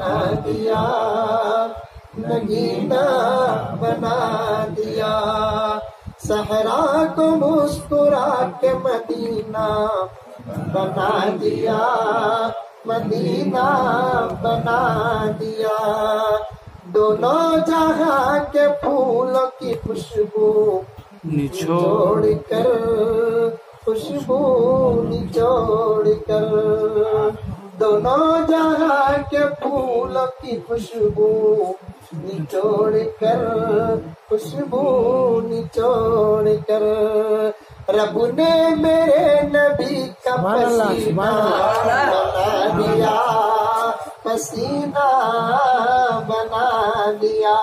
बना दिया, नगीना बना दिया। सहरा को मुस्कुरा के मदीना बना दिया, मदीना बना दिया। दोनों जहां के फूलों की खुशबू निचोड़ कर, खुशबू निचोड़ कर, दोनों जहां के फूलों की खुशबू निचोड़ कर, खुशबू निचोड़ कर। रब ने मेरे नबी का पसीना बना दिया, पसीना बना दिया।